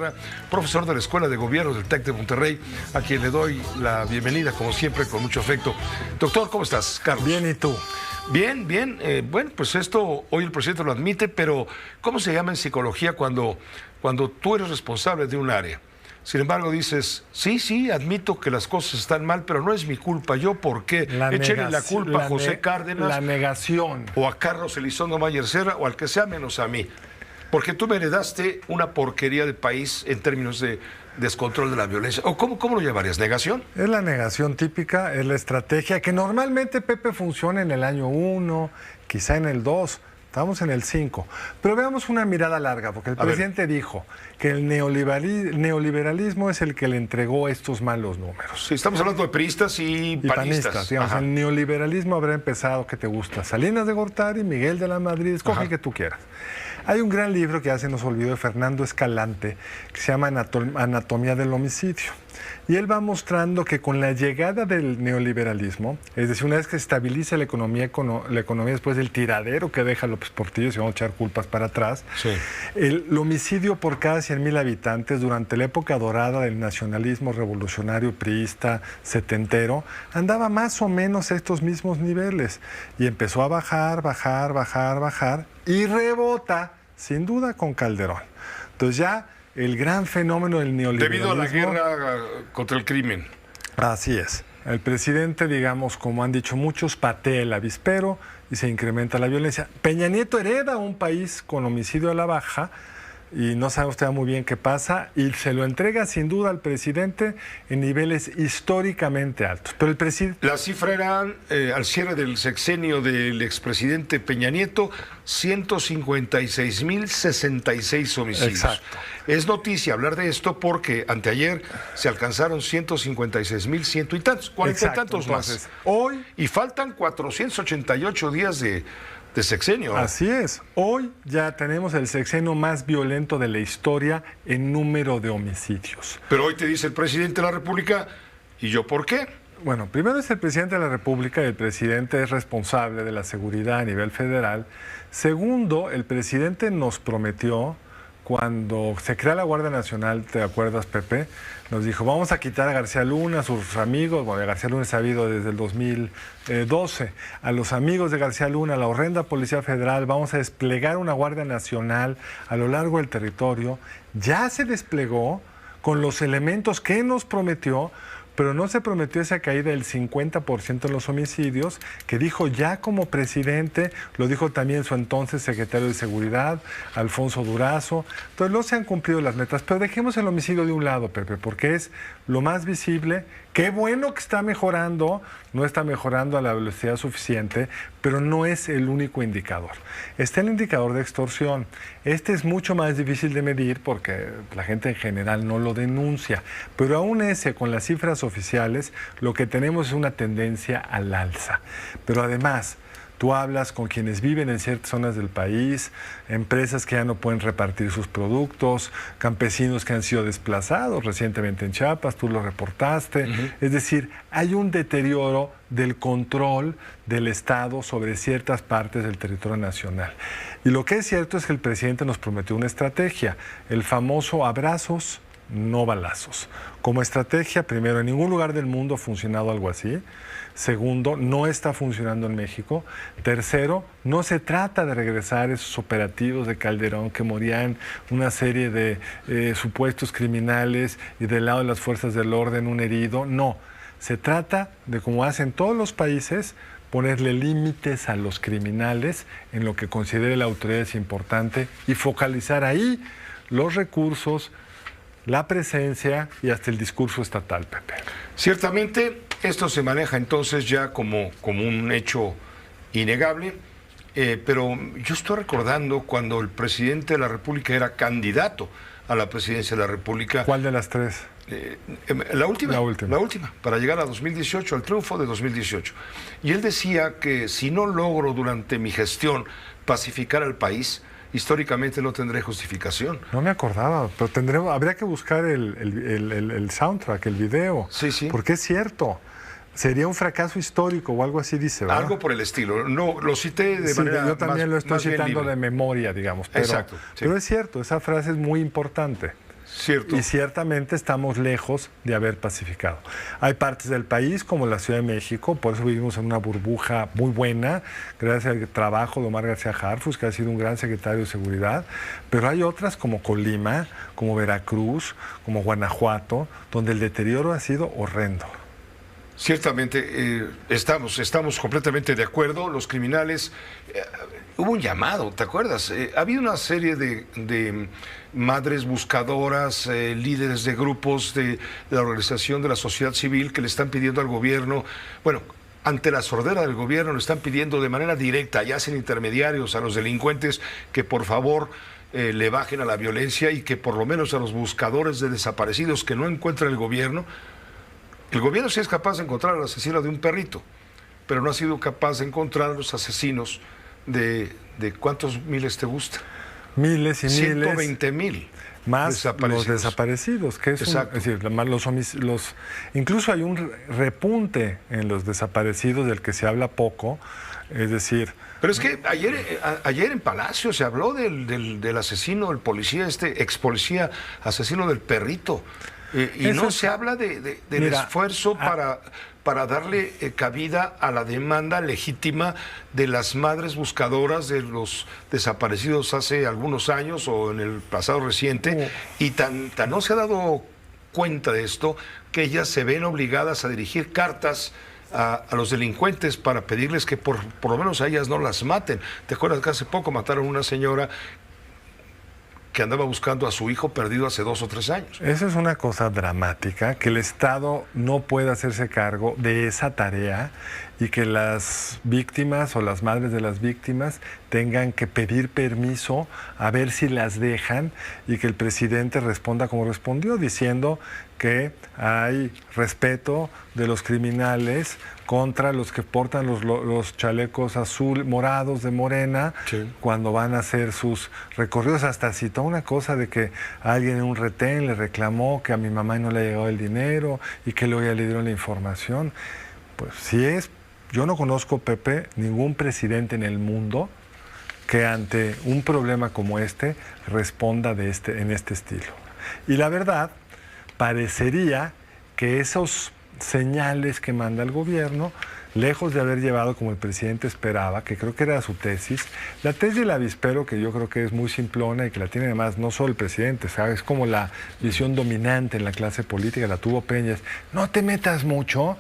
Ibarra, profesor de la Escuela de Gobierno del TEC de Monterrey, a quien le doy la bienvenida, como siempre, con mucho afecto. Doctor, ¿cómo estás, Carlos? Bien, ¿y tú? Bien, bien. Bueno, pues esto hoy el presidente lo admite, pero ¿cómo se llama en psicología cuando tú eres responsable de un área? Sin embargo, dices, sí, admito que las cosas están mal, pero no es mi culpa. ¿Yo por qué? Échenle la culpa a José Cárdenas. La negación. O a Carlos Elizondo Mayer Serra, o al que sea menos a mí. Porque tú me heredaste una porquería de país en términos de descontrol de la violencia. ¿O cómo lo llamarías? ¿Negación? Es la negación típica, es la estrategia que normalmente, Pepe, funciona en el año 1, quizá en el 2. Estamos en el 5. Pero veamos una mirada larga, porque el presidente dijo que el neoliberalismo es el que le entregó estos malos números. Sí, estamos hablando de priistas y panistas. Digamos, el neoliberalismo habrá empezado, ¿qué te gusta? Salinas de Gortari, Miguel de la Madrid, escoge el que tú quieras. Hay un gran libro que ya se nos olvidó de Fernando Escalante, que se llama Anatomía del homicidio. Y él va mostrando que con la llegada del neoliberalismo, es decir, una vez que se estabiliza la economía después del tiradero que deja López Portillo, si vamos a echar culpas para atrás, sí. El homicidio por cada 100,000 habitantes durante la época dorada del nacionalismo revolucionario priista setentero, andaba más o menos a estos mismos niveles. Y empezó a bajar, y rebota, sin duda, con Calderón. Entonces ya el gran fenómeno del neoliberalismo... Debido a la guerra contra el crimen. Así es. El presidente, digamos, como han dicho muchos, patea el avispero y se incrementa la violencia. Peña Nieto hereda un país con homicidio a la baja y no sabe usted muy bien qué pasa, y se lo entrega sin duda al presidente en niveles históricamente altos. Pero el presidente... La cifra era, al cierre del sexenio del expresidente Peña Nieto, 156,066 homicidios. Exacto. Es noticia hablar de esto porque anteayer se alcanzaron 156,100 y tantos, 40 y tantos más. Hoy... Y faltan 488 días de sexenio. Así es. Hoy ya tenemos el sexenio más violento de la historia en número de homicidios. Pero hoy te dice el presidente de la República, ¿y yo por qué? Bueno, primero es el presidente de la República y el presidente es responsable de la seguridad a nivel federal. Segundo, el presidente nos prometió, cuando se crea la Guardia Nacional, ¿te acuerdas, Pepe? Nos dijo, vamos a quitar a García Luna, a sus amigos, bueno, García Luna es sabido desde el 2012, a los amigos de García Luna, a la horrenda Policía Federal, vamos a desplegar una Guardia Nacional a lo largo del territorio. Ya se desplegó con los elementos que nos prometió, pero no se prometió esa caída del 50% en los homicidios, que dijo ya como presidente, lo dijo también su entonces secretario de Seguridad, Alfonso Durazo. Entonces no se han cumplido las metas, pero dejemos el homicidio de un lado, Pepe, porque es lo más visible. Qué bueno que está mejorando, no está mejorando a la velocidad suficiente, pero no es el único indicador. Está el indicador de extorsión. Este es mucho más difícil de medir porque la gente en general no lo denuncia, pero aún ese, con las cifras oficiales, lo que tenemos es una tendencia al alza. Pero además, tú hablas con quienes viven en ciertas zonas del país, empresas que ya no pueden repartir sus productos, campesinos que han sido desplazados recientemente en Chiapas, tú lo reportaste. Es decir, hay un deterioro del control del Estado sobre ciertas partes del territorio nacional. Y lo que es cierto es que el presidente nos prometió una estrategia, el famoso abrazos, no balazos. Como estrategia, primero, en ningún lugar del mundo ha funcionado algo así. Segundo, no está funcionando en México. Tercero, no se trata de regresar esos operativos de Calderón que morían una serie de supuestos criminales y del lado de las fuerzas del orden un herido. No, se trata de, como hacen todos los países, ponerle límites a los criminales en lo que considere la autoridad es importante y focalizar ahí los recursos, la presencia y hasta el discurso estatal, Pepe. Ciertamente, esto se maneja entonces ya como un hecho innegable, pero yo estoy recordando cuando el presidente de la República era candidato a la presidencia de la República. ¿Cuál de las tres? La última. La última, para llegar a 2018, al triunfo de 2018. Y él decía que si no logro durante mi gestión pacificar al país, históricamente no tendré justificación. No me acordaba, pero habría que buscar el soundtrack, el video. Sí. Porque es cierto. Sería un fracaso histórico o algo así, dice, ¿verdad? Algo por el estilo. No, lo cité de manera yo también más, lo estoy más bien citando libre. de memoria, digamos. Pero, exacto. Sí. Pero es cierto, esa frase es muy importante. Cierto. Y ciertamente estamos lejos de haber pacificado. Hay partes del país, como la Ciudad de México, por eso vivimos en una burbuja muy buena, gracias al trabajo de Omar García Harfuch, que ha sido un gran secretario de Seguridad, pero hay otras como Colima, como Veracruz, como Guanajuato, donde el deterioro ha sido horrendo. Ciertamente, estamos completamente de acuerdo. Los criminales, hubo un llamado, ¿te acuerdas? Había una serie de madres buscadoras, líderes de grupos de la organización de la sociedad civil que le están pidiendo al gobierno, bueno, ante la sordera del gobierno, le están pidiendo de manera directa, ya sin intermediarios, a los delincuentes que por favor le bajen a la violencia y que por lo menos a los buscadores de desaparecidos que no encuentra el gobierno sí es capaz de encontrar al asesino de un perrito, pero no ha sido capaz de encontrar a los asesinos de ¿cuántos miles te gusta? Miles y 120,000 más los desaparecidos, que es es decir, incluso hay un repunte en los desaparecidos del que se habla poco, es decir... Pero es que ayer en Palacio se habló del asesino, el policía, ex policía, asesino del perrito. Y no se habla del esfuerzo para darle cabida a la demanda legítima de las madres buscadoras de los desaparecidos hace algunos años o en el pasado reciente, y tan no se ha dado cuenta de esto que ellas se ven obligadas a dirigir cartas a los delincuentes para pedirles que por lo menos a ellas no las maten. ¿Te acuerdas que hace poco mataron a una señora que andaba buscando a su hijo perdido hace 2 o 3 años? Eso es una cosa dramática, que el Estado no pueda hacerse cargo de esa tarea y que las víctimas o las madres de las víctimas tengan que pedir permiso a ver si las dejan, y que el presidente responda como respondió, diciendo que hay respeto de los criminales contra los que portan los chalecos morados de Morena, sí, cuando van a hacer sus recorridos. Hasta citó una cosa de que alguien en un retén le reclamó que a mi mamá no le ha llegado el dinero y que luego ya le dieron la información. Pues yo no conozco, Pepe, ningún presidente en el mundo que ante un problema como este responda en este estilo. Y la verdad, parecería que esos señales que manda el gobierno, lejos de haber llevado como el presidente esperaba, que creo que era su tesis, la tesis del avispero, que yo creo que es muy simplona y que la tiene además no solo el presidente, ¿sabes? Es como la visión dominante en la clase política, la tuvo Peña: no te metas mucho,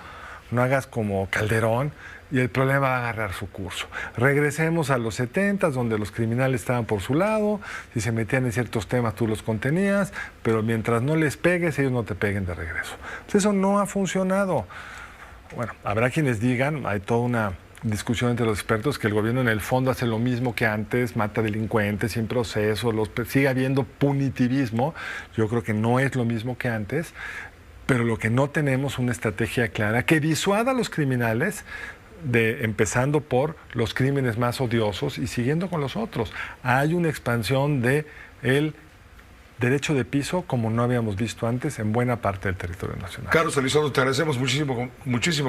no hagas como Calderón, y el problema va a agarrar su curso. Regresemos a los 70s, donde los criminales estaban por su lado, si se metían en ciertos temas tú los contenías, pero mientras no les pegues, ellos no te peguen de regreso. Pues eso no ha funcionado. Bueno, habrá quienes digan, hay toda una discusión entre los expertos, que el gobierno en el fondo hace lo mismo que antes, mata delincuentes sin proceso, sigue habiendo punitivismo. Yo creo que no es lo mismo que antes, pero lo que no tenemos es una estrategia clara que disuada a los criminales, empezando por los crímenes más odiosos y siguiendo con los otros. Hay una expansión del derecho de piso como no habíamos visto antes en buena parte del territorio nacional. Carlos Elizondo, te agradecemos muchísimo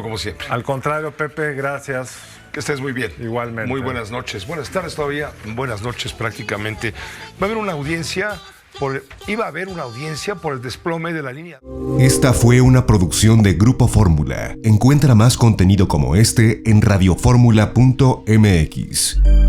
como siempre. Al contrario, Pepe, gracias. Que estés muy bien. Igualmente. Muy buenas noches. Buenas tardes todavía. Buenas noches prácticamente. Va a haber una audiencia. Iba a haber una audiencia por el desplome de la línea. Esta fue una producción de Grupo Fórmula. Encuentra más contenido como este en radioformula.mx.